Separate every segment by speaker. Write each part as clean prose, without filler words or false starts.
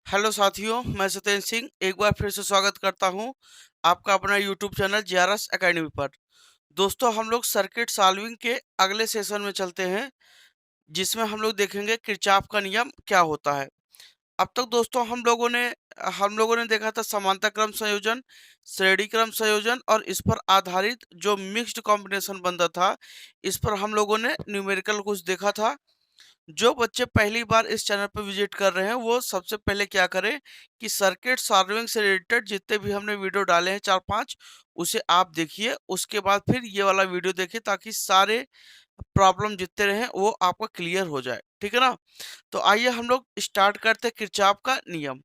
Speaker 1: Hello साथियों, मैं सत्येंद्र सिंह एक बार फिर से स्वागत करता हूं आपका अपना यूट्यूब चैनल जेआरएस एकेडमी पर। दोस्तों, हम लोग सर्किट सॉल्विंग के अगले सेशन में चलते हैं, जिसमें हम लोग देखेंगे किरचॉफ का नियम क्या होता है। अब तक दोस्तों हम लोगों ने देखा था समांतर क्रम संयोजन, श्रेणी क्रम संयोजन और इस पर आधारित जो मिक्स्ड कॉम्बिनेशन बनता था, इस पर हम लोगों ने न्यूमेरिकल कुछ देखा था। जो बच्चे पहली बार इस चैनल पर विजिट कर रहे हैं वो सबसे पहले क्या करें कि सर्किट सॉल्विंग से रिलेटेड जितने भी हमने वीडियो डाले हैं 4-5, उसे आप देखिए। उसके बाद फिर ये वाला वीडियो देखिए ताकि सारे प्रॉब्लम जितने रहे वो आपका क्लियर हो जाए, ठीक है ना। तो आइए हम लोग स्टार्ट करते हैं किरचॉफ का नियम।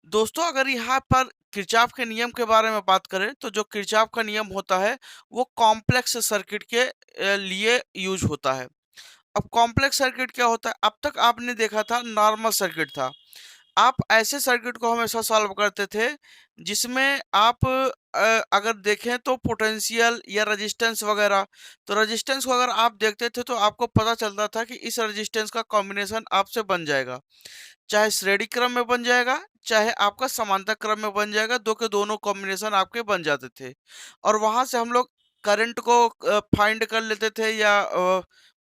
Speaker 1: दोस्तों, अगर यहाँ पर किरचॉफ के नियम के बारे में बात करें तो जो किरचॉफ का नियम होता है वो कॉम्प्लेक्स सर्किट के लिए यूज होता है। अब कॉम्प्लेक्स सर्किट क्या होता है? अब तक आपने देखा था नॉर्मल सर्किट था। आप ऐसे सर्किट को हमेशा सॉल्व करते थे जिसमें आप अगर देखें तो पोटेंशियल या रेजिस्टेंस वगैरह, तो रेजिस्टेंस को अगर आप देखते थे तो आपको पता चलता था कि इस रेजिस्टेंस का कॉम्बिनेशन आपसे बन जाएगा, चाहे श्रेणी क्रम में बन जाएगा, चाहे आपका समांतर क्रम में बन जाएगा। दो के दोनों कॉम्बिनेशन आपके बन जाते थे और वहां से हम लोग करंट को फाइंड कर लेते थे या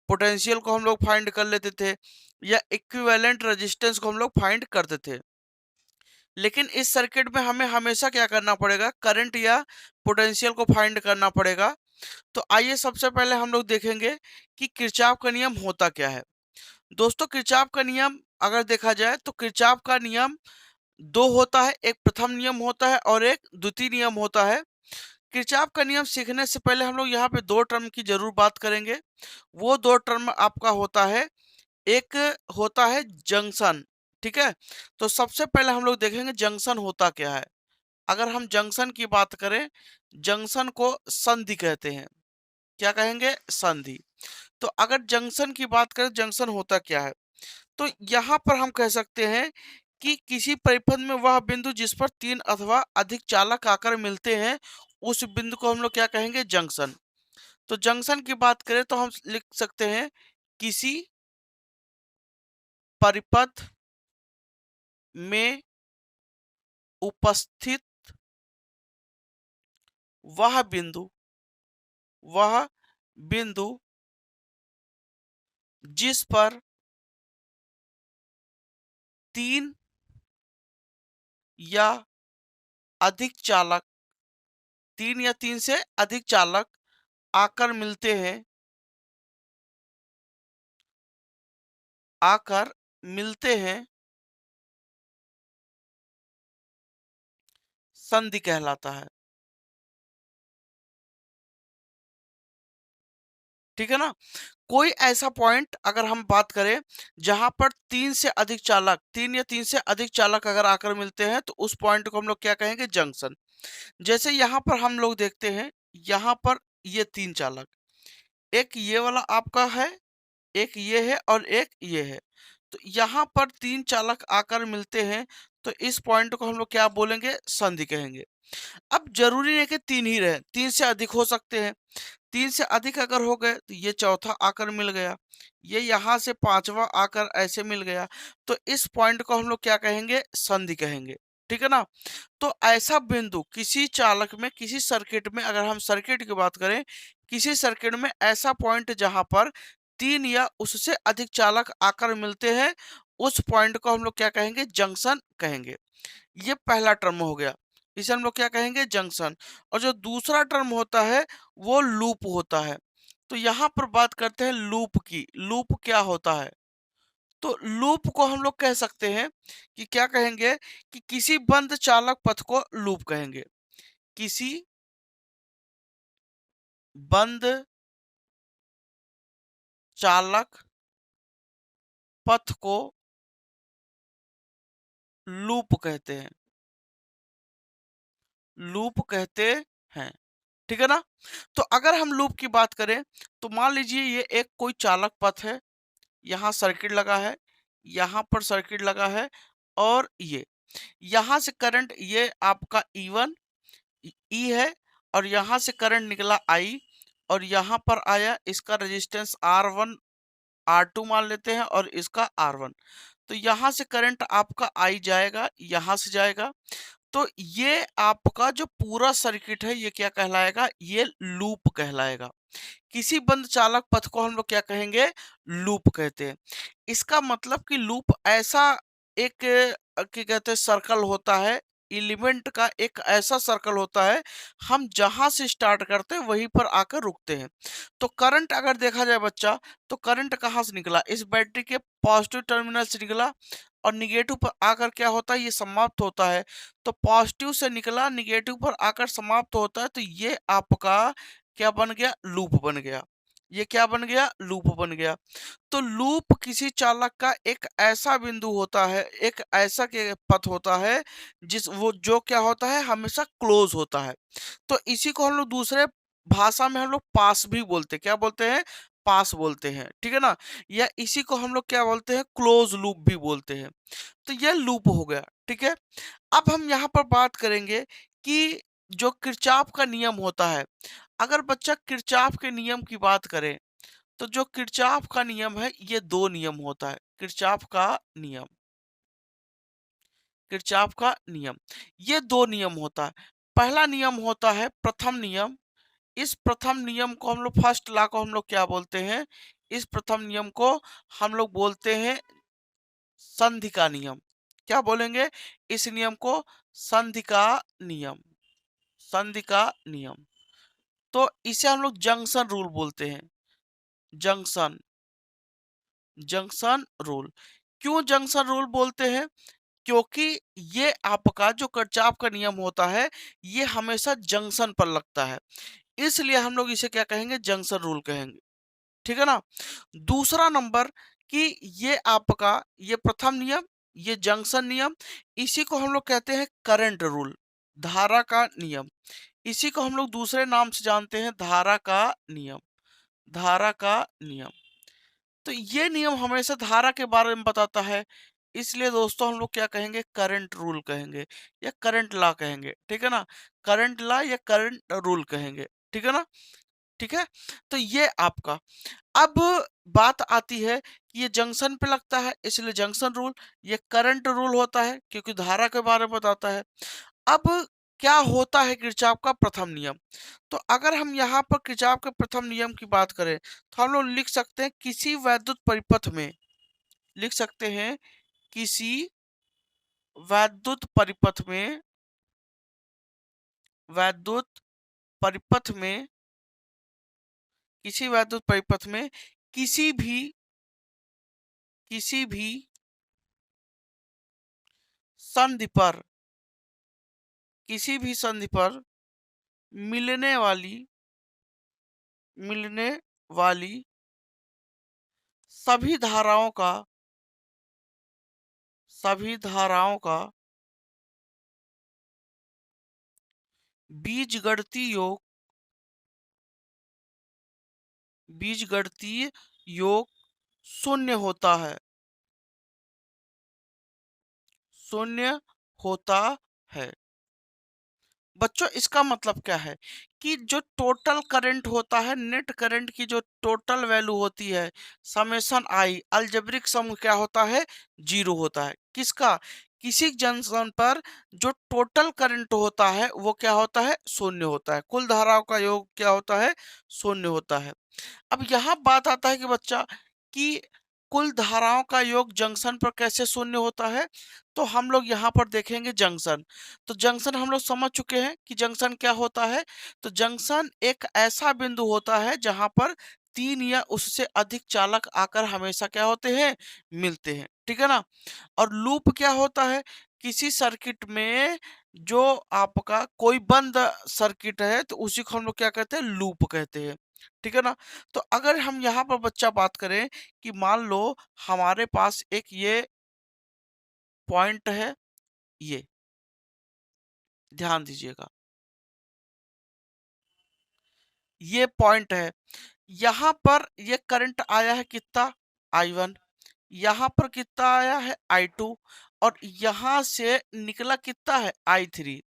Speaker 1: पोटेंशियल को हम लोग फाइंड कर लेते थे या इक्विवेलेंट रेजिस्टेंस को हम लोग फाइंड करते थे। लेकिन इस सर्किट में हमें हमेशा क्या करना पड़ेगा? करंट या पोटेंशियल को फाइंड करना पड़ेगा। तो आइए सबसे पहले हम लोग देखेंगे कि किरचॉफ का नियम होता क्या है। दोस्तों, किरचॉफ का नियम अगर देखा जाए तो किरचॉफ का नियम दो होता है, एक प्रथम नियम होता है और एक द्वितीय नियम होता है। किरचॉफ का नियम सीखने से पहले हम लोग यहाँ पे दो टर्म की जरूर बात करेंगे। वो दो टर्म आपका होता है, एक होता है जंक्शन, ठीक है। तो सबसे पहले हम लोग देखेंगे जंक्शन होता क्या है। अगर हम जंक्शन की बात करें, जंक्शन को संधि कहते हैं। क्या कहेंगे? संधि। तो अगर जंक्शन की बात करें, जंक्शन होता क्या है, तो यहां पर हम कह सकते हैं कि किसी परिपथ में वह बिंदु जिस पर तीन अथवा अधिक चालक आकर मिलते हैं, उस बिंदु को हम लोग क्या कहेंगे? जंक्शन। तो जंक्शन की बात करें तो हम लिख सकते हैं किसी परिपथ में उपस्थित वह बिंदु वह बिंदु जिस पर तीन या अधिक चालक, तीन या तीन से अधिक चालक आकर मिलते हैं, आकर मिलते हैं, संधि कहलाता है, ठीक है ना। कोई ऐसा पॉइंट अगर हम बात करें जहां पर तीन से अधिक चालक, तीन या तीन से अधिक चालक अगर आकर मिलते हैं तो उस पॉइंट को हम लोग क्या कहेंगे? जंक्शन। जैसे यहां पर हम लोग देखते हैं, यहां पर ये तीन चालक, एक ये वाला आपका है, एक ये है और एक ये है। तो यहाँ पर तीन चालक आकर मिलते हैं, तो इस पॉइंट को हम लोग क्या बोलेंगे? संधि कहेंगे। अब जरूरी नहीं कि तीन ही रहे, तीन से अधिक हो सकते हैं। तीन से अधिक अगर हो गए तो ये चौथा आकर मिल गया, ये यहाँ से पांचवा आकर ऐसे मिल गया। तो इस पॉइंट को हम लोग क्या कहेंगे? संधि कहेंगे, ठीक है ना। तो ऐसा बिंदु किसी चालक में, किसी सर्किट में, अगर हम सर्किट की बात करें, किसी सर्किट में ऐसा पॉइंट जहां पर तीन या उससे अधिक चालक आकर मिलते हैं, उस पॉइंट को हम लोग क्या कहेंगे? जंक्शन कहेंगे। ये पहला टर्म हो गया, इसे हम लोग क्या कहेंगे? जंक्शन। और जो दूसरा टर्म होता है वो लूप होता है। तो यहां पर बात करते हैं लूप की। लूप क्या होता है? तो लूप को हम लोग कह सकते हैं कि क्या कहेंगे कि किसी बंद चालक पथ को लूप कहेंगे। किसी बंद चालक पथ को लूप कहते हैं, लूप कहते हैं, ठीक है ना। तो अगर हम लूप की बात करें तो मान लीजिए ये एक कोई चालक पथ है, यहाँ सर्किट लगा है, यहाँ पर सर्किट लगा है और ये यहाँ से करंट, ये आपका E1 ई है और यहाँ से करंट निकला I और यहाँ पर आया, इसका रेजिस्टेंस R1 R2 मान लेते हैं और इसका R1। तो यहाँ से करंट आपका आई जाएगा, यहाँ से जाएगा। तो ये आपका जो पूरा सर्किट है ये क्या कहलाएगा? ये लूप कहलाएगा। किसी बंद चालक पथ को हम लोग क्या कहेंगे? लूप कहते हैं। इसका मतलब कि लूप ऐसा एक क्या कहते हैं सर्कल होता है, एलिमेंट का एक ऐसा सर्कल होता है, हम जहां से स्टार्ट करते हैं वहीं पर आकर रुकते हैं। तो करंट अगर देखा जाए बच्चा, तो करंट कहाँ से निकला? इस बैटरी के पॉजिटिव टर्मिनल से निकला और निगेटिव पर आकर क्या होता है? ये समाप्त होता है। तो पॉजिटिव से निकला, निगेटिव पर आकर समाप्त होता है, तो ये आपका क्या बन गया? लूप बन गया। ये क्या बन गया? लूप बन गया। तो लूप किसी चालक का एक ऐसा बिंदु होता है, एक ऐसा के पथ होता है जिस वो जो क्या होता है? हमेशा क्लोज होता है। तो इसी को हम लोग दूसरे भाषा में हम लोग पास भी बोलते हैं। क्या बोलते हैं? पास बोलते हैं, ठीक है ना? या इसी को हम लोग क्या बोलते हैं? क्लोज लूप भी बोलते हैं। तो यह लूप हो गया, ठीक है? अब हम यहाँ पर बात करेंगे कि जो किरचॉफ का नियम होता है, अगर बच्चा किरचॉफ के नियम की बात करें, तो जो किरचॉफ का नियम है ये दो नियम होता है। किरचॉफ का नियम, किरचॉफ का नियम, ये दो नियम होता है। पहला नियम होता है प्रथम नियम। इस प्रथम नियम को हम लोग फर्स्ट लॉ को हम लोग क्या बोलते हैं? इस प्रथम नियम को हम लोग बोलते हैं संधि का नियम। क्या बोलेंगे? इस नियम को संधि का नियम, संधि का नियम। तो इसे हम लोग जंक्शन रूल बोलते हैं। Junction, junction rule. क्यों जंक्शन रूल बोलते हैं? क्योंकि ये आपका जो किरचॉफ का नियम होता है ये हमेशा जंक्शन पर लगता है, इसलिए हम लोग इसे क्या कहेंगे? जंक्शन रूल कहेंगे, ठीक है ना? दूसरा नंबर कि ये आपका ये प्रथम नियम, ये जंक्शन नियम, इसी को हम लोग कहते हैं करंट रूल, धारा का नियम। इसी को हम लोग दूसरे नाम से जानते हैं धारा का नियम, धारा का नियम। तो ये नियम हमेशा धारा के बारे में बताता है, इसलिए दोस्तों हम लोग क्या कहेंगे? करंट रूल कहेंगे या करंट लॉ कहेंगे, ठीक है ना? करंट लॉ या करंट रूल कहेंगे, ठीक है ना? ठीक है। तो ये आपका अब बात आती है कि ये जंक्शन पे लगता है इसलिए जंक्शन रूल, ये करंट रूल होता है क्योंकि धारा के बारे में बताता है। अब क्या होता है किरचॉफ का प्रथम नियम? तो अगर हम यहाँ पर किरचॉफ के प्रथम नियम की बात करें तो हम लोग लिख सकते हैं किसी वैद्युत परिपथ में, लिख सकते हैं किसी वैद्युत परिपथ में, वैद्युत परिपथ में, किसी वैद्युत परिपथ में किसी भी संधि पर, किसी भी संधि पर मिलने वाली, मिलने वाली सभी धाराओं का, सभी धाराओं का बीजगणितीय योग, बीजगणितीय योग शून्य होता है, शून्य होता है। बच्चों इसका मतलब क्या है? कि जो टोटल करंट होता है, नेट करंट की जो टोटल वैल्यू होती है, समेशन आई अलजेब्रिक सम क्या होता है? जीरो होता है। किसका? किसी जंक्शन पर जो टोटल करंट होता है वो क्या होता है? शून्य होता है। कुल धाराओं का योग क्या होता है? शून्य होता है। अब यहाँ बात आता है कि बच्चा कि कुल धाराओं का योग जंक्शन पर कैसे शून्य होता है? तो हम लोग यहाँ पर देखेंगे जंक्शन। तो जंक्शन हम लोग समझ चुके हैं कि जंक्शन क्या होता है। तो जंक्शन एक ऐसा बिंदु होता है जहां पर तीन या उससे अधिक चालक आकर हमेशा क्या होते हैं? मिलते हैं, ठीक है ना? और लूप क्या होता है? किसी सर्किट में जो आपका कोई बंद सर्किट है तो उसी को हम लोग क्या कहते हैं? लूप कहते हैं, ठीक है ना? तो अगर हम यहाँ पर बच्चा बात करें कि मान लो हमारे पास एक ये पॉइंट है, ये ध्यान दीजिएगा, ये पॉइंट है, यहाँ पर ये करंट आया है कितना? I1, यहाँ पर कितना आया है? I2, और यहाँ से निकला कितना है? I3,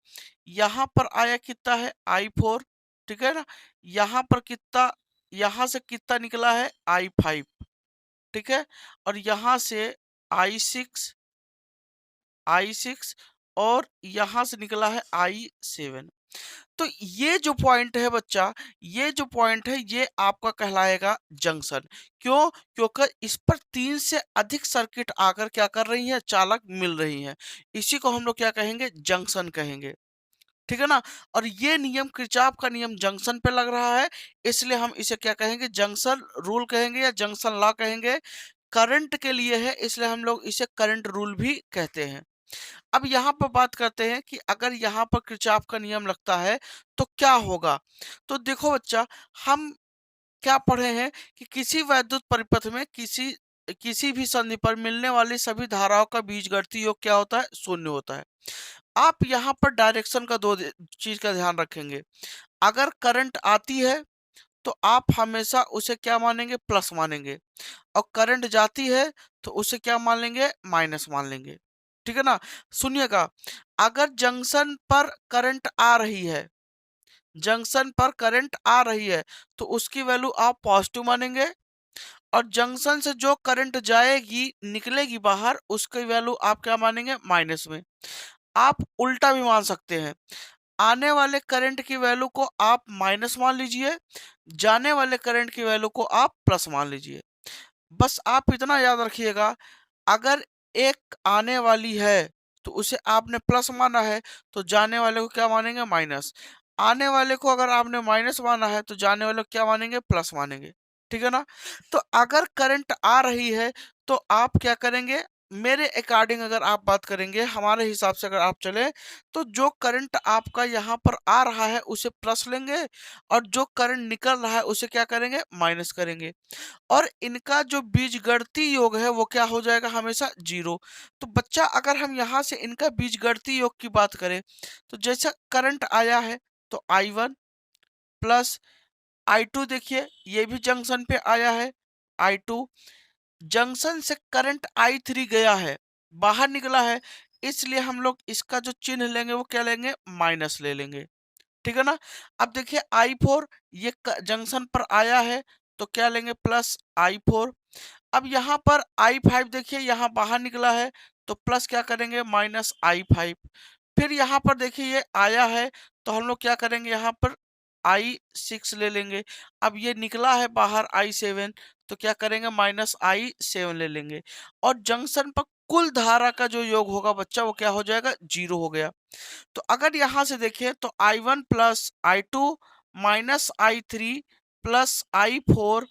Speaker 1: यहाँ पर आया कितना है? I4, ठीक है ना? यहाँ पर कितना, यहाँ से कितना निकला है? I5, ठीक है? और यहाँ से I6 और यहां से निकला है I7। तो ये जो पॉइंट है बच्चा, ये जो पॉइंट है ये आपका कहलाएगा जंक्शन। क्यों? क्योंकि इस पर 3 से अधिक सर्किट आकर क्या कर रही हैं, चालक मिल रही हैं। इसी को हम लोग क्या कहेंगे, जंक्शन कहेंगे। ठीक है ना। और ये नियम किरचॉफ का नियम जंक्शन पे लग रहा है, इसलिए हम इसे क्या कहेंगे, जंक्शन रूल कहेंगे या जंक्शन लॉ कहेंगे। करंट के लिए है इसलिए हम लोग इसे करंट रूल भी कहते हैं। अब यहाँ पर बात करते हैं कि अगर यहाँ पर किरचॉफ का नियम लगता है तो क्या होगा। तो देखो बच्चा, हम क्या पढ़े हैं कि किसी वैद्युत परिपथ में किसी किसी भी संधि पर मिलने वाली सभी धाराओं का बीजगणितीय योग क्या होता है, शून्य होता है। आप यहाँ पर डायरेक्शन का दो चीज का ध्यान रखेंगे। अगर करंट आती है तो आप हमेशा उसे क्या मानेंगे, प्लस मानेंगे। और करंट जाती है तो उसे क्या मान लेंगे, माइनस मान लेंगे। ठीक है ना। सुनिएगा, अगर जंक्शन पर करंट आ रही है, जंक्शन पर करंट आ रही है तो उसकी वैल्यू आप पॉजिटिव मानेंगे। और जंक्शन से जो करंट जाएगी, निकलेगी बाहर, उसकी वैल्यू आप क्या मानेंगे, माइनस में। आप उल्टा भी मान सकते हैं, आने वाले करंट की वैल्यू को आप माइनस मान लीजिए, जाने वाले करंट की वैल्यू को आप प्लस मान लीजिए। बस आप इतना याद रखिएगा, अगर एक आने वाली है तो उसे आपने प्लस माना है तो जाने वाले को क्या मानेंगे, माइनस। आने वाले को अगर आपने माइनस माना है तो जाने वाले को क्या मानेंगे, प्लस मानेंगे। ठीक है ना। तो अगर करंट आ रही है तो आप क्या करेंगे, मेरे अकॉर्डिंग अगर आप बात करेंगे, हमारे हिसाब से अगर आप चले, तो जो करंट आपका यहाँ पर आ रहा है उसे प्लस लेंगे, और जो करंट निकल रहा है उसे क्या करेंगे, माइनस करेंगे। और इनका जो बीजगणितीय योग है वो क्या हो जाएगा, हमेशा जीरो। तो बच्चा, अगर हम यहाँ से इनका बीजगणितीय योग की बात करें, तो जैसा करंट आया है तो I1 प्लस I2, देखिए ये भी जंक्शन पे आया है, I2। जंक्शन से करंट I3 गया है, बाहर निकला है, इसलिए हम लोग इसका जो चिन्ह लेंगे वो क्या लेंगे, माइनस ले लेंगे। ठीक है ना। अब देखिए I4, ये जंक्शन पर आया है तो क्या लेंगे, प्लस I4। अब यहाँ पर I5 देखिए यहाँ बाहर निकला है तो प्लस क्या करेंगे, माइनस I5। फिर यहाँ पर देखिए ये आया है तो हम लोग क्या करेंगे, यहाँ पर I6 ले लेंगे। अब ये निकला है बाहर I7 तो क्या करेंगे, माइनस I7 ले लेंगे। और जंक्शन पर कुल धारा का जो योग होगा बच्चा वो क्या हो जाएगा, जीरो हो गया। तो अगर यहां से देखें तो I1 plus I2 minus I3 plus I4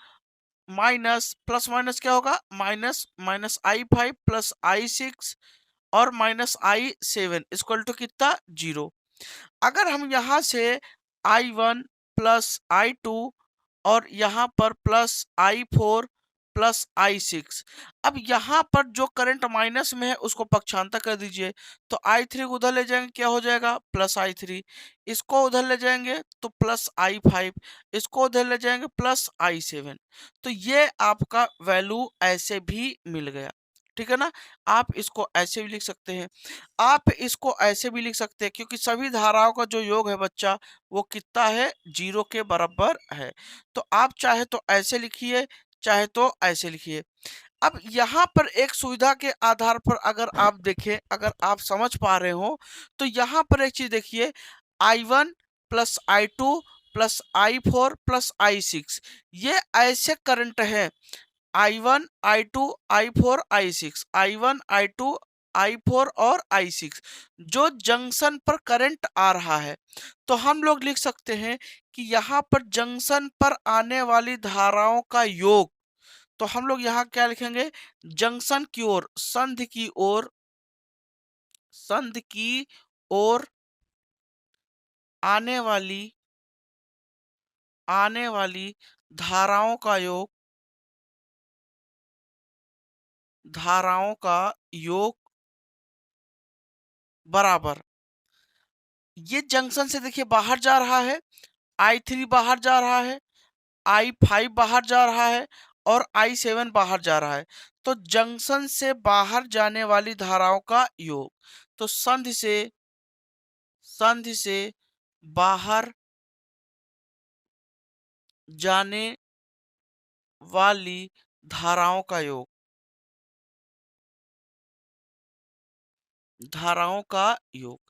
Speaker 1: minus plus minus क्या होगा, minus minus I5 plus I6 और माइनस I7 इक्वल टू कितना, जीरो। अगर हम यहां से I1 प्लस I2 और यहाँ पर प्लस I4 प्लस I6, अब यहाँ पर जो करंट माइनस में है उसको पक्षांतर कर दीजिए, तो I3 को उधर ले जाएंगे, क्या हो जाएगा, प्लस I3। इसको उधर ले जाएंगे तो प्लस I5, इसको उधर ले जाएंगे प्लस I7। तो ये आपका वैल्यू ऐसे भी मिल गया। ठीक है ना। आप इसको ऐसे भी लिख सकते हैं, आप इसको ऐसे भी लिख सकते हैं, क्योंकि सभी धाराओं का जो योग है बच्चा वो कितना है, जीरो के बराबर है। तो आप चाहे तो ऐसे लिखिए, चाहे तो ऐसे लिखिए। अब यहाँ पर एक सुविधा के आधार पर अगर आप देखें, अगर आप समझ पा रहे हो, तो यहाँ पर एक चीज देखिए, I1 plus I2 plus I4 plus I6, ये ऐसे करंट है, I1 I2 I4 I6, I1 I2 I4 और I6, जो जंक्शन पर करंट आ रहा है। तो हम लोग लिख सकते हैं कि यहाँ पर जंक्शन पर आने वाली धाराओं का योग, तो हम लोग यहाँ क्या लिखेंगे, जंक्शन की ओर, संधि की ओर, संधि की ओर आने वाली आने वाली धाराओं का योग, धाराओं का योग बराबर, ये जंक्शन से देखिए बाहर जा रहा है, I3 बाहर जा रहा है, I5 बाहर जा रहा है और I7 बाहर जा रहा है। तो जंक्शन से बाहर जाने वाली धाराओं का योग, तो संधि से बाहर जाने वाली धाराओं का योग, धाराओं का योग।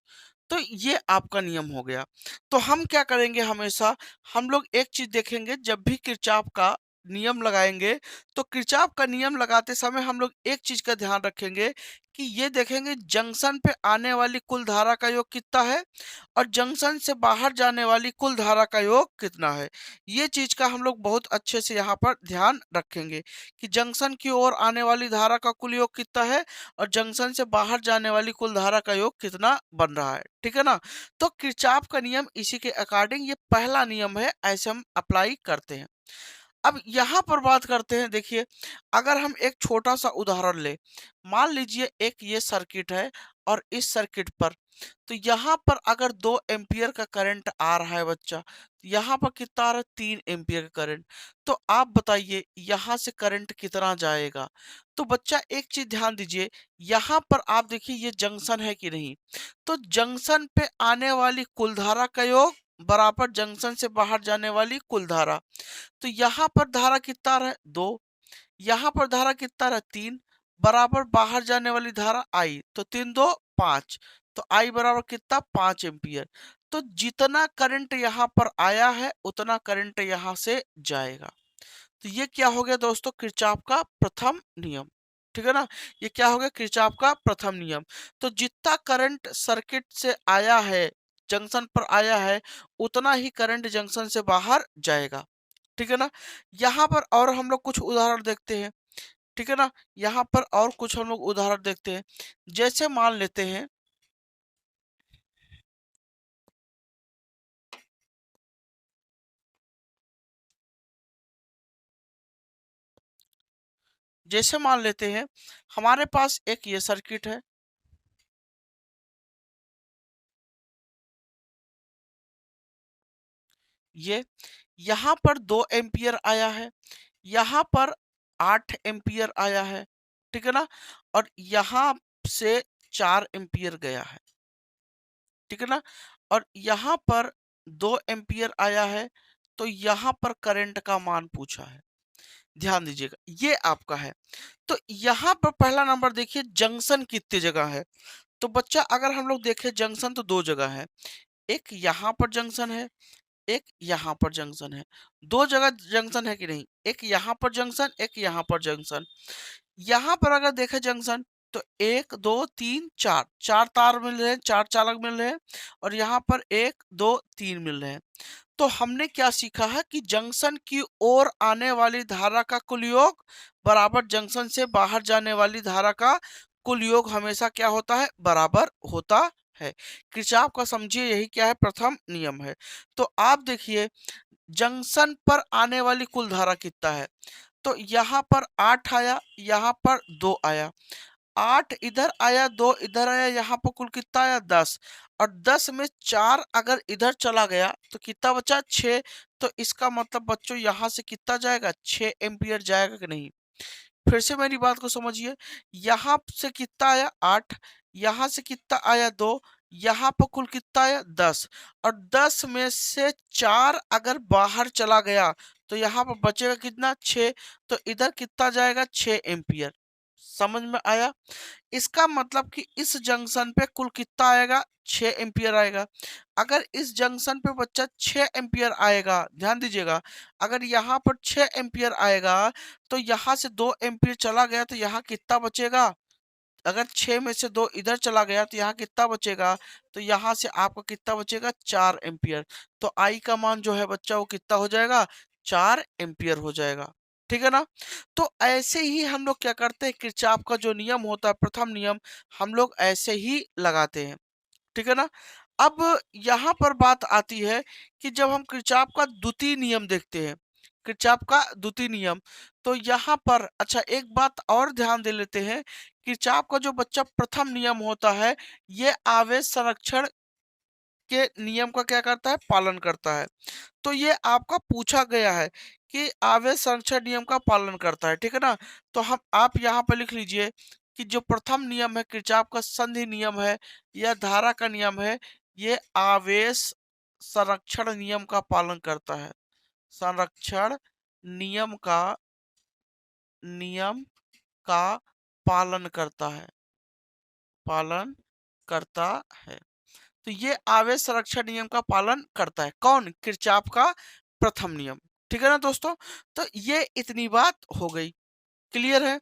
Speaker 1: तो ये आपका नियम हो गया। तो हम क्या करेंगे, हमेशा हम लोग एक चीज देखेंगे, जब भी किरचॉफ का नियम लगाएंगे, तो किरचॉफ का नियम लगाते समय हम लोग एक चीज का ध्यान रखेंगे कि ये देखेंगे जंक्शन पे आने वाली कुल धारा का योग कितना है और जंक्शन से बाहर जाने वाली कुल धारा का योग कितना है। ये चीज का हम लोग बहुत अच्छे से यहाँ पर ध्यान रखेंगे कि जंक्शन की ओर आने वाली धारा का कुल योग कितना है और जंक्शन से बाहर जाने वाली कुल धारा का योग कितना बन रहा है। ठीक है ना। तो किरचॉफ का नियम इसी के अकॉर्डिंग ये पहला नियम है, ऐसे हम अप्लाई करते हैं। अब यहाँ पर बात करते हैं, देखिए अगर हम एक छोटा सा उदाहरण ले, मान लीजिए एक ये सर्किट है और इस सर्किट पर, तो यहाँ पर अगर 2 एम्पियर का करंट आ रहा है बच्चा, यहाँ पर कितना आ रहा है, 3 एम्पियर का करंट। तो आप बताइए यहाँ से करंट कितना जाएगा। तो बच्चा एक चीज ध्यान दीजिए, यहाँ पर आप देखिए ये जंक्शन है कि नहीं, तो जंक्शन पे आने वाली कुल धारा का योग बराबर जंक्शन से बाहर जाने वाली कुल धारा। तो यहाँ पर धारा कितना रहा, 2, यहाँ पर धारा कितना रहा, 3, बराबर बाहर जाने वाली धारा आई, तो 3 2 5, तो आई बराबर कितना, 5 एम्पियर। तो जितना करंट यहाँ पर आया है उतना करंट यहाँ से जाएगा। तो ये क्या हो गया दोस्तों, किरचॉफ का प्रथम नियम। ठीक है ना। ये क्या हो गया, किरचॉफ का प्रथम नियम। तो जितना करंट सर्किट से आया है, जंक्शन पर आया है, उतना ही करंट जंक्शन से बाहर जाएगा। ठीक है ना। यहाँ पर और हम लोग कुछ उदाहरण देखते हैं। ठीक है ना। यहाँ पर और कुछ हम लोग उदाहरण देखते हैं। जैसे मान लेते हैं, जैसे मान लेते हैं हमारे पास एक ये सर्किट है, ये यहाँ पर 2 एम्पियर आया है, यहाँ पर 8 एम्पियर आया है। ठीक है ना। और यहाँ से 4 एम्पियर गया है। ठीक है ना। और यहाँ पर 2 एम्पियर आया है, तो यहाँ पर करंट का मान पूछा है। ध्यान दीजिएगा, ये आपका है। तो यहाँ पर पहला नंबर देखिए, जंक्शन कितनी जगह है। तो बच्चा अगर हम लोग देखें जंक्शन तो 2 जगह है, एक यहाँ पर जंक्शन है, एक यहाँ पर जंक्शन है। 2 जगह जंक्शन है कि नहीं, एक यहाँ पर जंक्शन, एक यहाँ पर जंक्शन। यहाँ पर अगर देखें जंक्शन, तो 1 2 3 4 चार तार मिल रहे हैं, 4 चालक मिल रहे हैं, और यहाँ पर 1 2 3 मिल रहे हैं। तो हमने क्या सीखा है कि जंक्शन की ओर आने वाली धारा का कुल योग बराबर जंक्शन से बाहर जाने वाली धारा का कुल योग हमेशा क्या होता है, बराबर होता है। किरचॉफ का समझिए यही क्या है, प्रथम नियम है। तो आप देखिए जंक्शन पर आने वाली कुल धारा कितना है, तो यहाँ पर 8 आया, यहाँ पर 2 आया, 8 इधर आया, 2 इधर आया, यहाँ पर कुल कितना आया, 10। और 10 में 4 अगर इधर चला गया तो कितना बचा, 6। तो इसका मतलब बच्चों यहाँ से कितना जाएगा, 6 एम्पियर जाएगा कि नहीं। फिर से मेरी बात को समझिए, यहाँ से कितना आया, 8, यहाँ से कितना आया, 2, यहाँ पर कुल कितना आया, 10। और 10 में से 4 अगर बाहर चला गया तो यहाँ पर बचेगा कितना, 6। तो इधर कितना जाएगा, 6 एम्पियर। समझ में आया। इसका मतलब कि इस जंक्शन पे कुल कितना आएगा, 6 एम्पियर आएगा। अगर इस जंक्शन पे बच्चा 6 एम्पियर आएगा, ध्यान दीजिएगा, अगर यहाँ पर 6 एम्पियर आएगा तो यहाँ से 2 एम्पियर चला गया तो यहाँ कितना बचेगा, अगर 6 में से 2 इधर चला गया तो यहाँ कितना बचेगा, तो यहाँ से आपका कितना बचेगा, 4 एम्पियर। तो आई का मान जो है बच्चा वो कितना हो जाएगा, 4 एम्पियर हो जाएगा। ठीक है ना। तो ऐसे ही हम लोग क्या करते हैं, किरचॉफ का जो नियम होता है प्रथम नियम, हम लोग ऐसे ही लगाते हैं। ठीक है ना। अब यहाँ पर बात आती है कि जब हम किरचॉफ का द्वितीय नियम देखते हैं, किरचॉफ का द्वितीय नियम, तो यहाँ पर अच्छा एक बात और ध्यान दे लेते हैं, किरचॉफ का जो बच्चा प्रथम नियम होता है, ये आवेश संरक्षण के नियम का क्या करता है, पालन करता है। तो ये आपका पूछा गया है कि आवेश संरक्षण नियम का पालन करता है। ठीक है ना। तो हम आप यहाँ पर लिख लीजिए कि जो प्रथम नियम है किरचॉफ का संधि नियम है या धारा का नियम है, ये आवेश संरक्षण नियम का पालन करता है। संरक्षण नियम का नियम का पालन करता है, पालन करता है। तो ये आवेश संरक्षण नियम का पालन करता है। कौन? किरचॉफ का प्रथम नियम। ठीक है ना दोस्तों? तो ये इतनी बात हो गई। क्लियर है?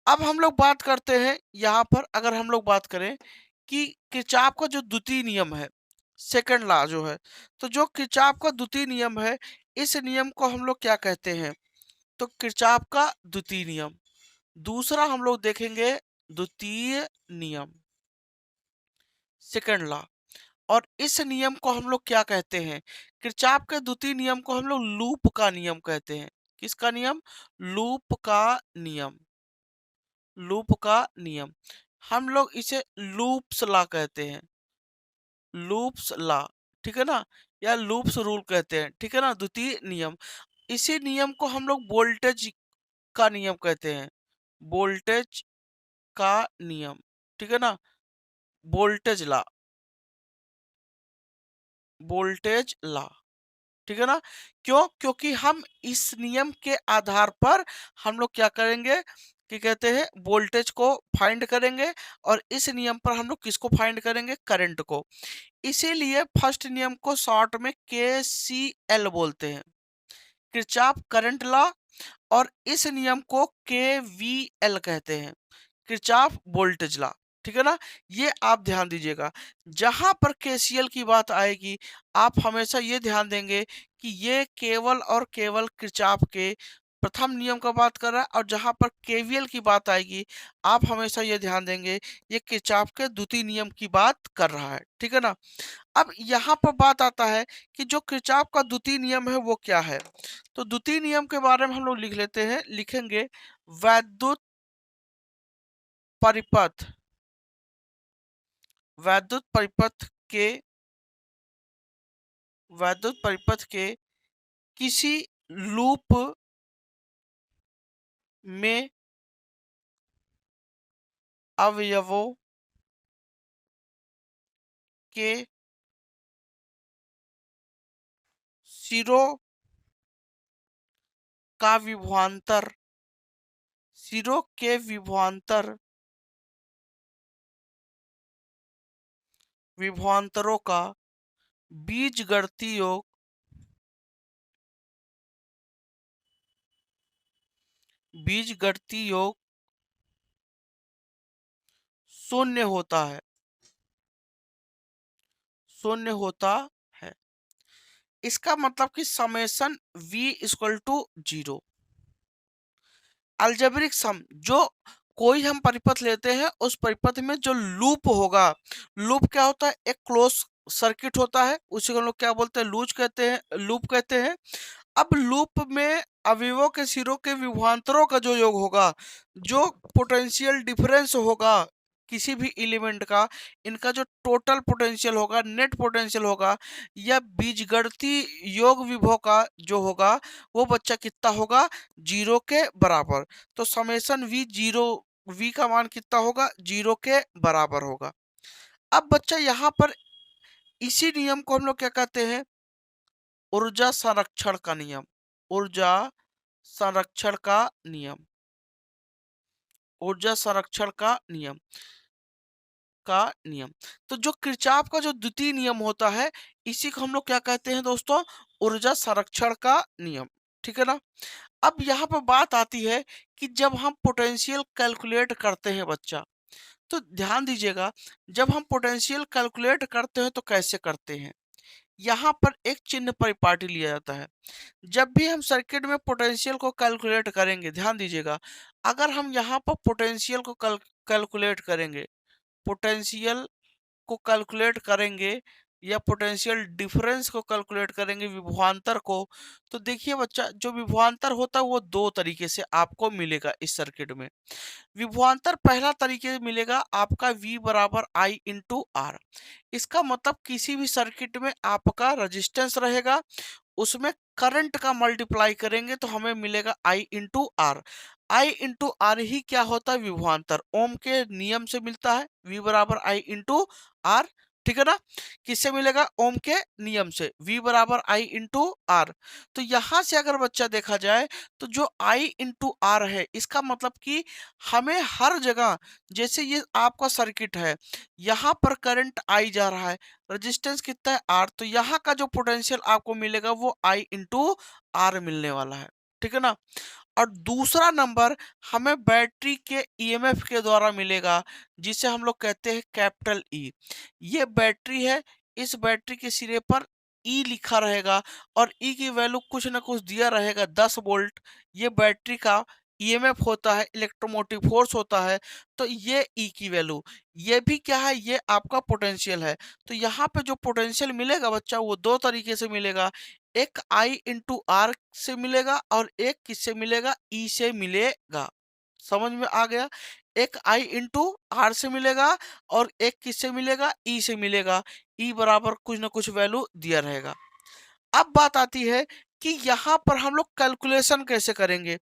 Speaker 1: अब हम लोग बात करते हैं यहाँ पर, अगर हम लोग बात करें कि किरचॉफ का जो द्वितीय नियम है, सेकंड लॉ जो है, तो जो किरचॉफ का द्वितीय नियम है, इस नियम को हम लोग क्या कहते हैं? तो किरचॉफ का द्वितीय नियम। दूसरा हम लोग देखेंगे द्वितीय नियम, सेकंड लॉ। और इस नियम को हम लोग क्या कहते हैं? किरचॉफ के द्वितीय नियम को हम लोग लूप का नियम कहते हैं। किसका नियम? लूप का नियम। लूप का नियम। हम लोग इसे लूप्स लॉ कहते हैं। Loops law. ठीक है ना? या लूप्स रूल कहते हैं। ठीक है ना? द्वितीय नियम। इसी नियम को हम लोग वोल्टेज का नियम कहते हैं। वोल्टेज का नियम। ठीक है ना? Voltage law. Voltage law. ठीक है ना? क्यों? क्योंकि हम इस नियम के आधार पर हम लोग क्या करेंगे कि कहते हैं वोल्टेज को फाइंड करेंगे, और इस नियम पर हम लोग किसको फाइंड करेंगे? करंट को। इसीलिए फर्स्ट नियम को शॉर्ट में केसीएल बोलते हैं, किरचॉफ करंट लॉ। और इस नियम को केवीएल कहते हैं, किरचॉफ वोल्टेज लॉ। ठीक है ना? ये आप ध्यान दीजिएगा। जहां पर केसीएल की बात आएगी, आप हमेशा ये ध्यान देंगे कि ये केवल और केवल किरचॉफ के प्रथम नियम का बात कर रहा है, और जहां पर केवीएल की बात आएगी, आप हमेशा ये ध्यान देंगे ये किरचॉफ के द्वितीय नियम की बात कर रहा है। ठीक है ना? अब यहाँ पर बात आता है कि जो किरचॉफ का द्वितीय नियम है वो क्या है। तो द्वितीय नियम के बारे में हम लोग लिख लेते हैं, लिखेंगे वैद्युत परिपथ। वैद्युत परिपथ के वैद्युत परिपथ के किसी लूप में अवयवों के सिरों का विभवांतर, सिरों के विभवांतर, विभवांतरों का बीजगणितीय योग, बीजगणितीय योग शून्य होता है। शून्य होता है। इसका मतलब कि summation v equal to 0। Algebraic sum, जो कोई हम परिपथ लेते हैं उस परिपथ में जो लूप होगा, लूप क्या होता है? एक क्लोज सर्किट होता है, उसी को हम लोग क्या बोलते हैं? लूप कहते हैं, लूप कहते हैं। अब लूप में अवयवों के सिरों के विभवांतरों का जो योग होगा, जो पोटेंशियल डिफरेंस होगा किसी भी एलिमेंट का, इनका जो टोटल पोटेंशियल होगा, नेट पोटेंशियल होगा, या बीजगणितीय योग विभव का जो होगा, वो बच्चा कितना होगा? 0 के बराबर। तो समेशन वी 0, वी का मान कितना होगा? 0 के बराबर होगा। अब बच्चा यहाँ पर इसी नियम को हम लोग क्या कहते हैं? ऊर्जा संरक्षण का नियम। ऊर्जा संरक्षण का नियम। ऊर्जा संरक्षण का नियम। का नियम। तो जो किरचॉफ का जो द्वितीय नियम होता है, इसी को हम लोग क्या कहते हैं दोस्तों? ऊर्जा संरक्षण का नियम। ठीक है ना? अब यहाँ पर बात आती है कि जब हम पोटेंशियल कैलकुलेट करते हैं बच्चा, तो ध्यान दीजिएगा, जब हम पोटेंशियल कैलकुलेट करते हैं तो कैसे करते हैं? यहाँ पर एक चिन्ह परिपाटी लिया जाता है। जब भी हम सर्किट में पोटेंशियल को कैलकुलेट करेंगे, ध्यान दीजिएगा, अगर हम यहाँ पर पोटेंशियल को कैलकुलेट करेंगे, पोटेंशियल को कैलकुलेट करेंगे, या पोटेंशियल डिफरेंस को कैलकुलेट करेंगे, विभवांतर को, तो देखिए बच्चा, जो विभवांतर होता है वो दो तरीके से आपको मिलेगा इस सर्किट में। विभवांतर पहला तरीके से मिलेगा आपका V बराबर I इंटू आर। इसका मतलब किसी भी सर्किट में आपका रेजिस्टेंस रहेगा, उसमें करंट का मल्टीप्लाई करेंगे तो हमें मिलेगा I into R. I into R ही क्या होता है? विभवांतर। ओम के नियम से मिलता है, V बराबर I इंटू आर। ठीक है ना? किससे मिलेगा? ओम के नियम से, V बराबर I इंटू आर। तो यहां से अगर बच्चा देखा जाए तो जो I इंटू आर है, इसका मतलब कि हमें हर जगह, जैसे ये आपका सर्किट है, यहाँ पर करंट I जा रहा है, रेजिस्टेंस कितना है? R, तो यहाँ का जो पोटेंशियल आपको मिलेगा वो I इंटू आर मिलने वाला है। ठीक है ना? और दूसरा नंबर हमें बैटरी के ईएमएफ के द्वारा मिलेगा, जिसे हम लोग कहते हैं कैपिटल ई। ये बैटरी है, इस बैटरी के सिरे पर ई लिखा रहेगा और ई की वैल्यू कुछ ना कुछ दिया रहेगा, 10 वोल्ट। ये बैटरी का ईएमएफ होता है, इलेक्ट्रोमोटिव फोर्स होता है। तो ये ई की वैल्यू, ये भी क्या है? ये आपका पोटेंशियल है। तो यहाँ पे जो पोटेंशियल मिलेगा बच्चा, वो दो तरीके से मिलेगा। एक आई इंटू आर से मिलेगा और एक किससे मिलेगा? ई से मिलेगा। समझ में आ गया? एक आई इंटू आर से मिलेगा और एक किससे मिलेगा? ई से मिलेगा। ई बराबर कुछ ना कुछ वैल्यू दिया रहेगा। अब बात आती है कि यहाँ पर हम लोग कैलकुलेशन कैसे करेंगे।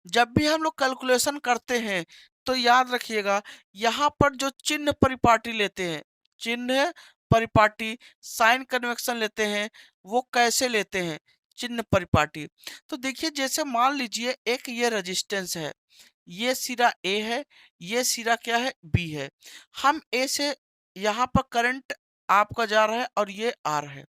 Speaker 1: जब भी हम लोग कैलकुलेशन करते हैं तो याद रखिएगा, यहाँ पर जो चिन्ह परिपाटी लेते हैं, चिन्ह परिपाटी, साइन कन्वेक्शन लेते हैं, वो कैसे लेते हैं? चिन्ह परिपाटी। तो देखिए, जैसे मान लीजिए एक ये रेजिस्टेंस है, ये सिरा ए है, ये सिरा क्या है? बी है। हम ए से यहाँ पर करंट आपका जा रहा है और ये आर है।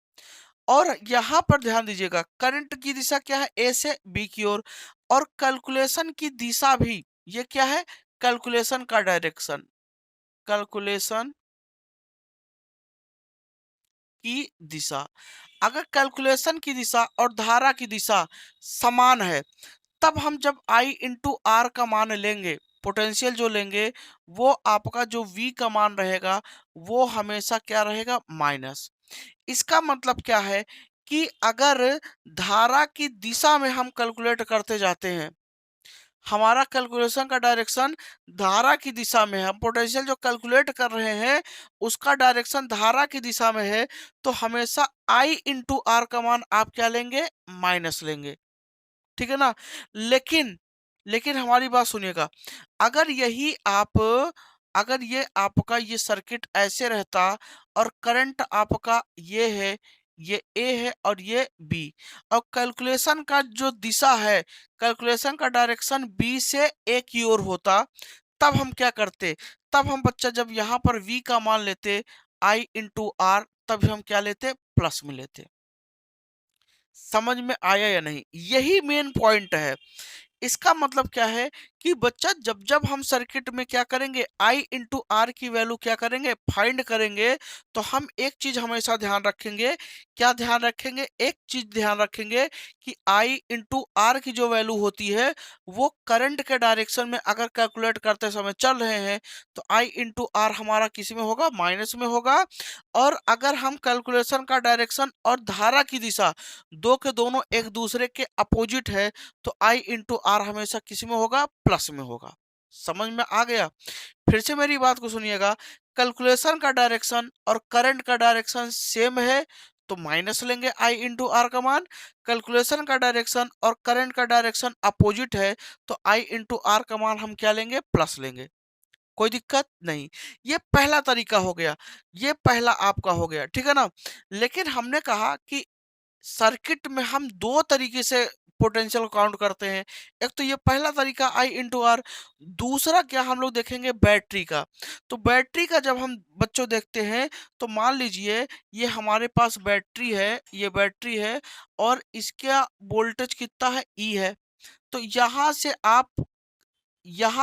Speaker 1: और यहाँ पर ध्यान दीजिएगा, करंट की दिशा क्या है? ए से बी की ओर। और कैलकुलेशन की दिशा भी, ये क्या है? कैलकुलेशन का डायरेक्शन। कैलकुलेशन की दिशा, अगर कैलकुलेशन की दिशा और धारा की दिशा समान है, तब हम जब I इंटू आर का मान लेंगे, पोटेंशियल जो लेंगे, वो आपका जो V का मान रहेगा, वो हमेशा क्या रहेगा? माइनस। इसका मतलब क्या है कि अगर धारा की दिशा में हम कैलकुलेट करते जाते हैं, हमारा कैलकुलेशन का डायरेक्शन धारा की दिशा में है, हम पोटेंशियल जो कैलकुलेट कर रहे हैं उसका डायरेक्शन धारा की दिशा में है, तो हमेशा I इंटू आर का मान आप क्या लेंगे? माइनस लेंगे। ठीक है ना? लेकिन लेकिन हमारी बात सुनिएगा, अगर यही आप, अगर ये आपका ये सर्किट ऐसे रहता और करंट आपका ये है, ये ए है और ये बी, और कैलकुलेशन का जो दिशा है, कैलकुलेशन का डायरेक्शन बी से ए की ओर होता, तब हम क्या करते? तब हम बच्चा जब यहाँ पर वी का मान लेते, आई इंटू आर, तब हम क्या लेते? प्लस में लेते। समझ में आया या नहीं? यही मेन पॉइंट है। इसका मतलब क्या है कि बच्चा जब जब हम सर्किट में क्या करेंगे? I इंटू आर की वैल्यू क्या करेंगे? फाइंड करेंगे। तो हम एक चीज हमेशा ध्यान रखेंगे। क्या ध्यान रखेंगे? एक चीज ध्यान रखेंगे कि I इंटू आर की जो वैल्यू होती है, वो करंट के डायरेक्शन में अगर कैलकुलेट करते समय चल रहे हैं, तो I इंटू आर हमारा किस में होगा? माइनस में होगा। और अगर हम कैलकुलेशन का डायरेक्शन और धारा की दिशा दो के दोनों एक दूसरे के अपोजिट है, तो I इंटू आर हमेशा किस में होगा? प्लस में होगा। समझ में आ गया? फिर से मेरी बात को सुनिएगा, कैलकुलेशन का डायरेक्शन और करंट का डायरेक्शन सेम है, तो माइनस लेंगे I इंटू आर का मान। कैलकुलेशन का डायरेक्शन और करंट का डायरेक्शन अपोजिट है, तो I इंटू आर का मान हम क्या लेंगे? प्लस लेंगे। कोई दिक्कत नहीं। ये पहला तरीका हो गया, ये पहला आपका हो गया। ठीक है ना? लेकिन हमने कहा कि सर्किट में हम दो तरीके से पोटेंशियल काउंट करते हैं। एक तो ये पहला तरीका I इंटू आर, दूसरा क्या हम लोग देखेंगे? बैटरी का। तो बैटरी का जब हम बच्चों देखते हैं, तो मान लीजिए ये हमारे पास बैटरी है, ये बैटरी है और इसका वोल्टेज कितना है? ई है। तो यहाँ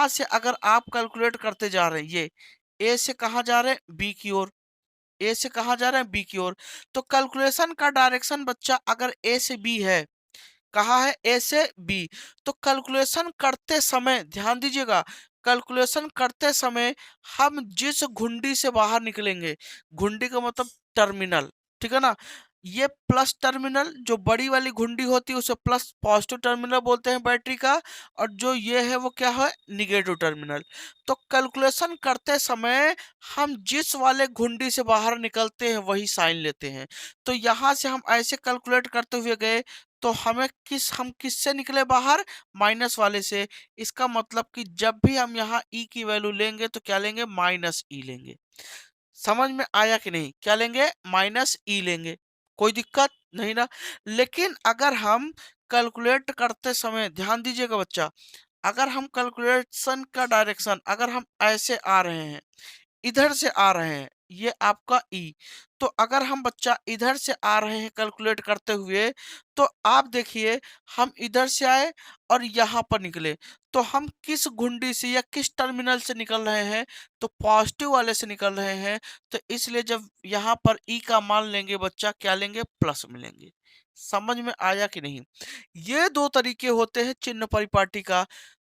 Speaker 1: से अगर आप कैलकुलेट करते जा रहे हैं, ये ए से कहाँ जा रहे हैं? बी की ओर। ए से कहाँ जा रहे हैं? बी की ओर। तो कैलकुलेशन का डायरेक्शन बच्चा अगर ए से बी है, कहाँ है? ए से बी। तो कैलकुलेशन करते समय ध्यान दीजिएगा, कैलकुलेशन करते समय हम जिस घुंडी से बाहर निकलेंगे, घुंडी का मतलब टर्मिनल, ठीक है ना? ये प्लस टर्मिनल, जो बड़ी वाली घुंडी होती है उसे प्लस पॉजिटिव टर्मिनल बोलते हैं बैटरी का, और जो ये है वो क्या है? Negative terminal. तो कैलकुलेशन करते समय हम जिस वाले घुंडी से बाहर निकलते हैं वही साइन लेते हैं। तो यहाँ से हम ऐसे कैलकुलेट करते हुए गए, तो हम किससे निकले बाहर? माइनस वाले से। इसका मतलब कि जब भी हम यहाँ ई की वैल्यू लेंगे तो क्या लेंगे? माइनस ई लेंगे। समझ में आया कि नहीं? क्या लेंगे? माइनस ई लेंगे, कोई दिक्कत नहीं ना। लेकिन अगर हम कैलकुलेट करते समय ध्यान दीजिएगा बच्चा, अगर हम कैलकुलेशन का डायरेक्शन अगर हम ऐसे आ रहे हैं, इधर से आ रहे हैं, ये आपका ई, तो अगर हम बच्चा इधर से आ रहे हैं कैलकुलेट करते हुए, तो आप देखिए हम इधर से आए और यहाँ पर निकले, तो हम किस घुंडी से या किस टर्मिनल से निकल रहे हैं? तो पॉजिटिव वाले से निकल रहे हैं। तो इसलिए जब यहाँ पर ई का मान लेंगे बच्चा, क्या लेंगे? प्लस में लेंगे। समझ में आया कि नहीं? ये दो तरीके होते हैं चिन्ह परिपाटी का।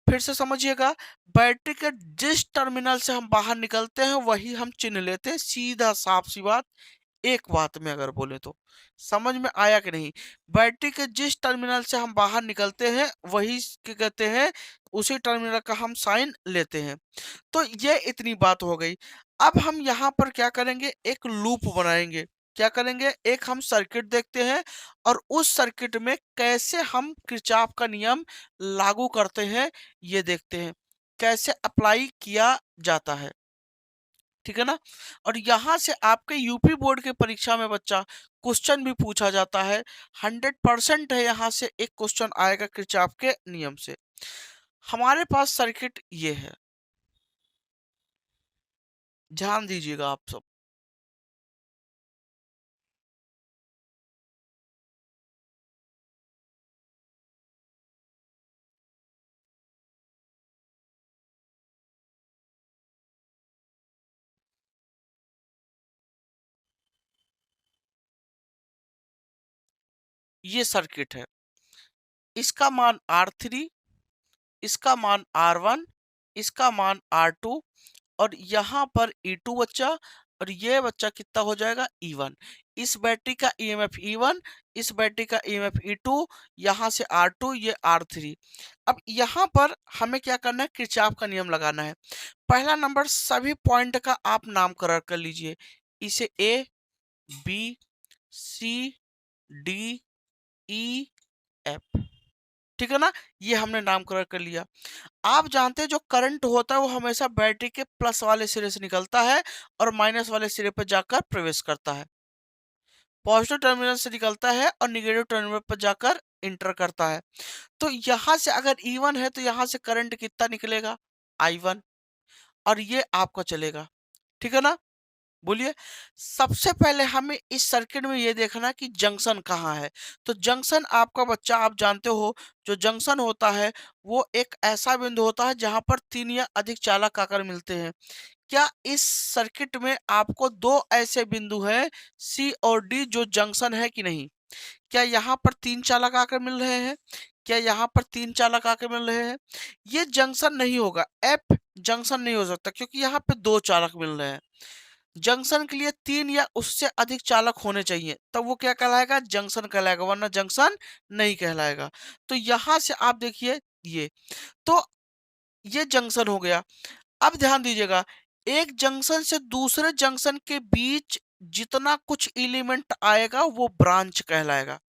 Speaker 1: फिर से समझिएगा, बैटरी के जिस टर्मिनल से हम बाहर निकलते हैं वही हम चिन्ह लेते हैं, सीधा साफ सी बात। एक बात में अगर बोले तो समझ में आया कि नहीं? बैटरी के जिस टर्मिनल से हम बाहर निकलते हैं वही क्या कहते हैं, उसी टर्मिनल का हम साइन लेते हैं। तो ये इतनी बात हो गई। अब हम यहाँ पर क्या करेंगे? एक लूप बनाएंगे। क्या करेंगे? एक हम सर्किट देखते हैं और उस सर्किट में कैसे हम किरचॉफ का नियम लागू करते हैं, ये देखते हैं कैसे अप्लाई किया जाता है। ठीक है ना? और यहाँ से आपके यूपी बोर्ड के परीक्षा में बच्चा क्वेश्चन भी पूछा जाता है। 100% है, यहाँ से एक क्वेश्चन आएगा किरचॉफ के नियम से। हमारे पास सर्किट ये है, ध्यान दीजिएगा आप सब। ये सर्किट है, इसका मान R3, इसका मान R1, इसका मान R2 और यहाँ पर E2 बच्चा, और ये बच्चा कितना हो जाएगा? E1। इस बैटरी का ईएमएफ E1, इस बैटरी का ईएमएफ E2, यहाँ से R2, ये R3। अब यहाँ पर हमें क्या करना है? किरचॉफ का नियम लगाना है। पहला नंबर, सभी पॉइंट का आप नामकरण कर लीजिए, इसे A, B, C, D, E, F। ठीक है ना? ये हमने नामकरण कर लिया। आप जानते हैं जो करंट होता है वो हमेशा बैटरी के प्लस वाले सिरे से निकलता है और माइनस वाले सिरे पर जाकर प्रवेश करता है। पॉजिटिव टर्मिनल से निकलता है और निगेटिव टर्मिनल पर जाकर इंटर करता है। तो यहाँ से अगर E1 है तो यहाँ से करंट कितना निकलेगा? I1, और ये आपका चलेगा। ठीक है ना? बोलिए। सबसे पहले हमें इस सर्किट में ये देखना कि जंक्शन कहाँ है। तो जंक्शन आपका बच्चा आप जानते हो, जो जंक्शन होता है वो एक ऐसा बिंदु होता है जहां पर तीन या अधिक चालक आकर मिलते हैं। क्या इस सर्किट में आपको दो ऐसे बिंदु हैं सी और डी जो जंक्शन है कि नहीं? क्या यहाँ पर तीन चालक आकर मिल रहे हैं? क्या यहाँ पर तीन चालक आकर मिल रहे हैं? ये जंक्शन नहीं होगा, एफ जंक्शन नहीं हो सकता क्योंकि यहाँ पे दो चालक मिल रहे हैं। जंक्शन के लिए तीन या उससे अधिक चालक होने चाहिए, तब वो क्या कहलाएगा? जंक्शन कहलाएगा, वरना जंक्शन नहीं कहलाएगा। तो यहां से आप देखिए ये, तो ये जंक्शन हो गया। अब ध्यान दीजिएगा, एक जंक्शन से दूसरे जंक्शन के बीच जितना कुछ एलिमेंट आएगा वो ब्रांच कहलाएगा।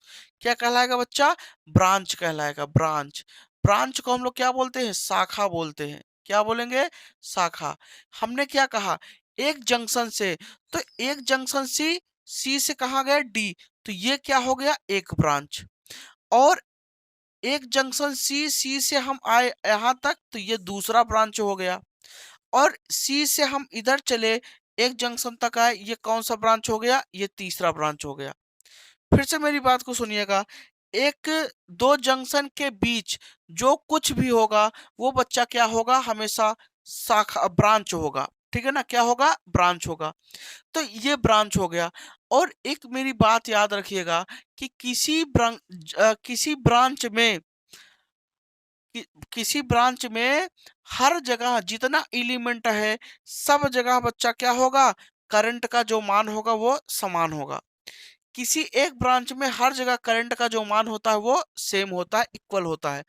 Speaker 1: क्या कहलाएगा बच्चा? ब्रांच कहलाएगा। ब्रांच, ब्रांच को हम लोग क्या बोलते हैं? शाखा बोलते हैं। क्या बोलेंगे? शाखा। हमने क्या कहा? एक जंक्शन से, तो एक जंक्शन सी, सी से कहा गया डी, तो ये क्या हो गया? एक ब्रांच। और एक जंक्शन सी, सी से हम आए यहां तक, तो ये दूसरा ब्रांच हो गया। और सी से हम इधर चले, एक जंक्शन तक आए, ये कौन सा ब्रांच हो गया? ये तीसरा ब्रांच हो गया। फिर से मेरी बात को सुनिएगा, एक दो जंक्शन के बीच जो कुछ भी होगा वो बच्चा क्या होगा? हमेशा शाखा, ब्रांच होगा। ठीक है ना? क्या होगा? ब्रांच होगा। तो ये ब्रांच हो गया। और एक मेरी बात याद रखिएगा कि किसी ब्रांच में कि, किसी ब्रांच में हर जगह जितना एलिमेंट है सब जगह बच्चा क्या होगा? करंट का जो मान होगा वो समान होगा। किसी एक ब्रांच में हर जगह करंट का जो मान होता है वो सेम होता है, इक्वल होता है।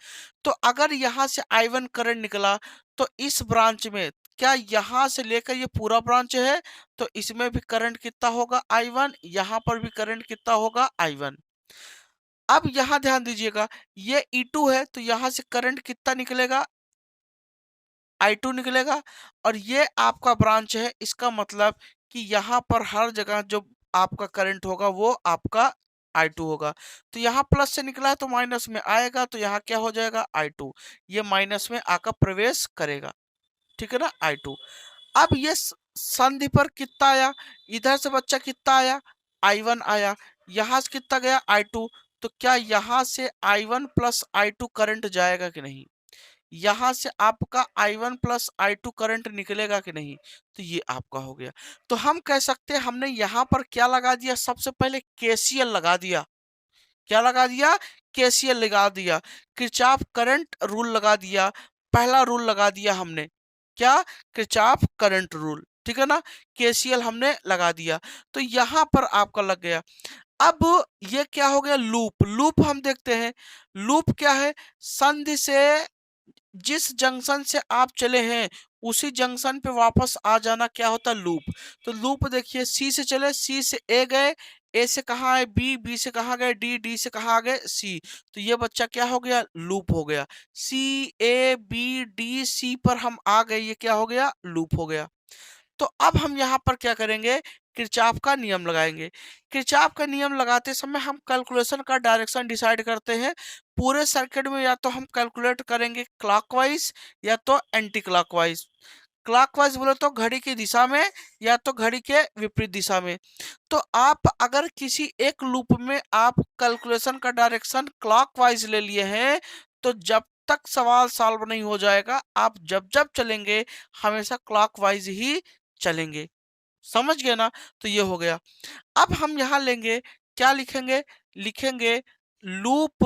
Speaker 1: तो अगर यहाँ से I1 करंट निकला, तो इस ब्रांच में क्या यहाँ से लेकर ये पूरा ब्रांच है, तो इसमें भी करंट कितना होगा? I1। यहाँ पर भी करंट कितना होगा? I1। अब यहाँ ध्यान दीजिएगा, ये E2 है तो यहाँ से करंट कितना निकलेगा? I2 निकलेगा। और ये आपका ब्रांच है, इसका मतलब कि यहाँ पर हर जगह जो आपका करंट होगा वो आपका I2 होगा। तो यहाँ प्लस से निकला है तो माइनस में आएगा, तो यहाँ क्या हो जाएगा I2, ये माइनस में आकर प्रवेश करेगा, ठीक है ना, I2। अब ये संधि पर कितना आया, इधर से बच्चा कितना आया, I1 आया, यहां से कितना गया I2, तो क्या यहां से I1 प्लस I2 करंट जाएगा कि नहीं, यहां से आपका I1 प्लस I2 करंट निकलेगा कि नहीं, तो ये आपका हो गया। तो हम कह सकते हैं हमने यहां पर क्या लगा दिया, सबसे पहले KCL लगा दिया, क्या लगा दिया, KCL लगा दिया, किरचॉफ करंट रूल लगा दिया, पहला रूल लगा दिया हमने, क्या, किरचॉफ करंट रूल, ठीक है ना, KCL हमने लगा दिया, तो यहां पर आपका लग गया। अब ये क्या हो गया, लूप, लूप हम देखते हैं, लूप क्या है, संधि से जिस जंक्शन से आप चले हैं उसी जंक्शन पे वापस आ जाना क्या होता है, लूप। तो लूप देखिए, सी से चले, सी से ए गए, ए से कहाँ आए बी, बी से कहाँ गए डी, डी से कहाँ आ गए सी, तो ये बच्चा क्या हो गया, लूप हो गया। सी ए बी डी सी पर हम आ गए, ये क्या हो गया, लूप हो गया। तो अब हम यहाँ पर क्या करेंगे, किरचॉफ का नियम लगाएंगे। किरचॉफ का नियम लगाते समय हम कैलकुलेशन का डायरेक्शन डिसाइड करते हैं। पूरे सर्किट में या तो हम कैलकुलेट करेंगे क्लॉकवाइज या तो एंटी क्लॉकवाइज। क्लॉकवाइज बोले तो घड़ी की दिशा में, या तो घड़ी के विपरीत दिशा में। तो आप अगर किसी एक लूप में आप कैलकुलेशन का डायरेक्शन क्लॉकवाइज ले लिए हैं, तो जब तक सवाल सॉल्व नहीं हो जाएगा, आप जब जब चलेंगे हमेशा क्लॉकवाइज ही चलेंगे, समझ गए ना। तो ये हो गया। अब हम यहां लेंगे, क्या लिखेंगे, लिखेंगे loop,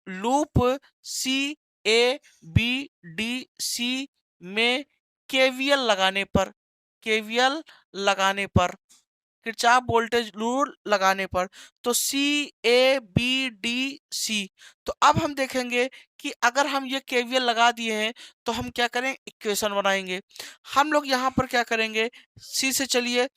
Speaker 1: loop C A B D C में केवीएल लगाने पर, केवीएल लगाने पर, किरचॉफ वोल्टेज रूल लगाने पर, तो सी ए बी डी सी। तो अब हम देखेंगे कि अगर हम ये केवीएल लगा दिए हैं तो हम क्या करें, इक्वेशन बनाएंगे। हम लोग यहाँ पर क्या करेंगे, सी से चलिए,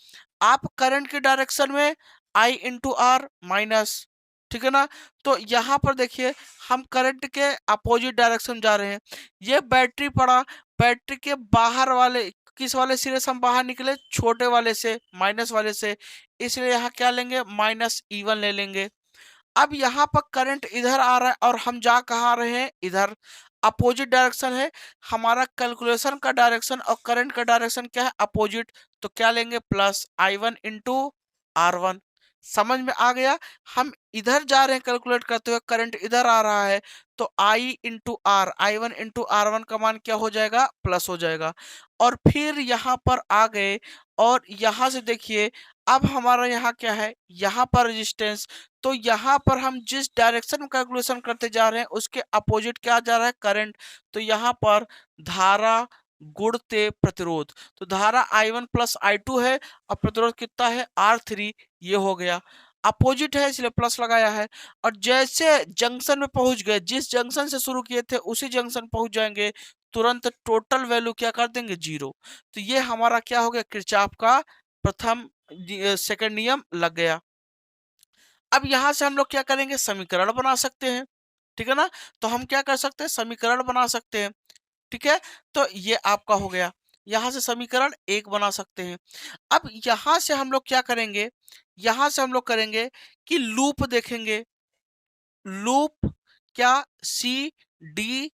Speaker 1: आप करंट के डायरेक्शन में I इंटू आर माइनस, ठीक है ना। तो यहाँ पर देखिए हम करंट के अपोजिट डायरेक्शन जा रहे हैं, ये बैटरी पड़ा, बैटरी के बाहर वाले किस वाले सिरे से हम बाहर निकले, छोटे वाले से, माइनस वाले से, इसलिए यहाँ क्या लेंगे, -E1 ले लेंगे। अब यहाँ पर करंट इधर आ रहा है और हम जा कहाँ रहे हैं, इधर, अपोजिट डायरेक्शन है हमारा। कैलकुलेशन का डायरेक्शन और करंट का डायरेक्शन क्या है, अपोजिट, तो क्या लेंगे, +I1 इंटू R1। समझ में आ गया। हम इधर जा रहे हैं कैलकुलेट करते हुए, करंट इधर आ रहा है, तो I into are, I1 into R1 का मान क्या हो जाएगा, प्लस हो जाएगा। और फिर यहाँ पर आ गए और यहाँ से देखिए, अब हमारा यहाँ क्या है, यहाँ पर रेजिस्टेंस, तो यहाँ पर हम जिस डायरेक्शन में कैलकुलेशन करते जा रहे हैं उसके अपोजिट क्या जा रहा है, करंट। तो यहाँ पर धारा गुणते प्रतिरोध, तो धारा I1 प्लस I2 है और प्रतिरोध कितना है, R3, ये हो गया। अपोजिट है इसलिए प्लस लगाया है। और जैसे जंक्शन में पहुंच गए, जिस जंक्शन से शुरू किए थे उसी जंक्शन पहुंच जाएंगे, तुरंत टोटल वैल्यू क्या कर देंगे, 0। तो ये हमारा क्या हो गया, किरचॉफ का प्रथम सेकंड नियम लग गया। अब यहां से हम लोग क्या करेंगे, समीकरण बना सकते हैं, ठीक है ना। तो हम क्या कर सकते हैं, समीकरण बना सकते हैं, ठीक है। तो ये आपका हो गया, यहां से समीकरण 1 बना सकते हैं। अब यहां से हम लोग क्या करेंगे, यहां से हम लोग करेंगे कि लूप देखेंगे, लूप क्या, सी डी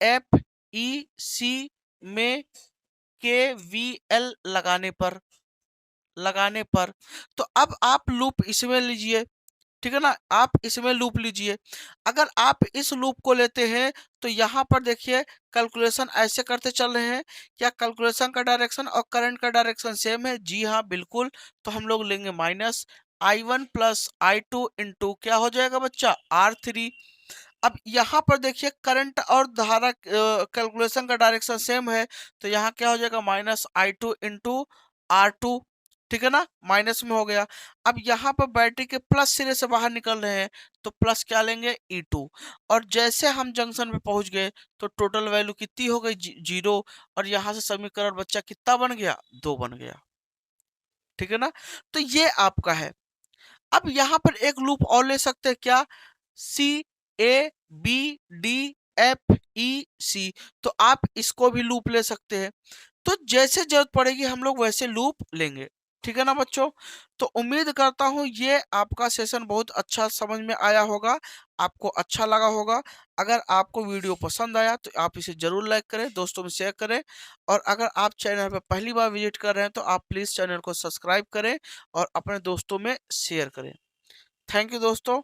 Speaker 1: एफ ई सी में के वी एल लगाने पर, लगाने पर, तो अब आप लूप इसमें लीजिए, ठीक है ना, आप इसमें लूप लीजिए। अगर आप इस लूप को लेते हैं तो यहाँ पर देखिए कैलकुलेशन ऐसे करते चल रहे हैं, क्या कैलकुलेशन का डायरेक्शन और करंट का डायरेक्शन सेम है, जी हाँ बिल्कुल। तो हम लोग लेंगे -I1 प्लस I2 इंटू क्या हो जाएगा बच्चा, R3। अब यहाँ पर देखिए करंट और धारा कैलकुलेशन का डायरेक्शन सेम है, तो यहाँ क्या हो जाएगा, -I2 इंटू R2, ठीक है ना, माइनस में हो गया। अब यहाँ पर बैटरी के प्लस सिरे से बाहर निकल रहे हैं, तो प्लस क्या लेंगे, E2। और जैसे हम जंक्शन पे पहुंच गए तो टोटल वैल्यू कितनी हो गई, 0। और यहाँ से समीकरण बच्चा कितना बन गया, 2 बन गया, ठीक है ना। तो ये आपका है। अब यहाँ पर एक लूप और ले सकते हैं, क्या, C A B D F E C, तो आप इसको भी लूप ले सकते हैं। तो जैसे जरूरत पड़ेगी हम लोग वैसे लूप लेंगे। ठीक है ना बच्चों? तो उम्मीद करता हूँ ये आपका सेशन बहुत अच्छा समझ में आया होगा, आपको अच्छा लगा होगा। अगर आपको वीडियो पसंद आया तो आप इसे ज़रूर लाइक करें, दोस्तों में शेयर करें और अगर आप चैनल पे पहली बार विज़िट कर रहे हैं तो आप प्लीज़ चैनल को सब्सक्राइब करें और अपने दोस्तों में शेयर करें। थैंक यू दोस्तों।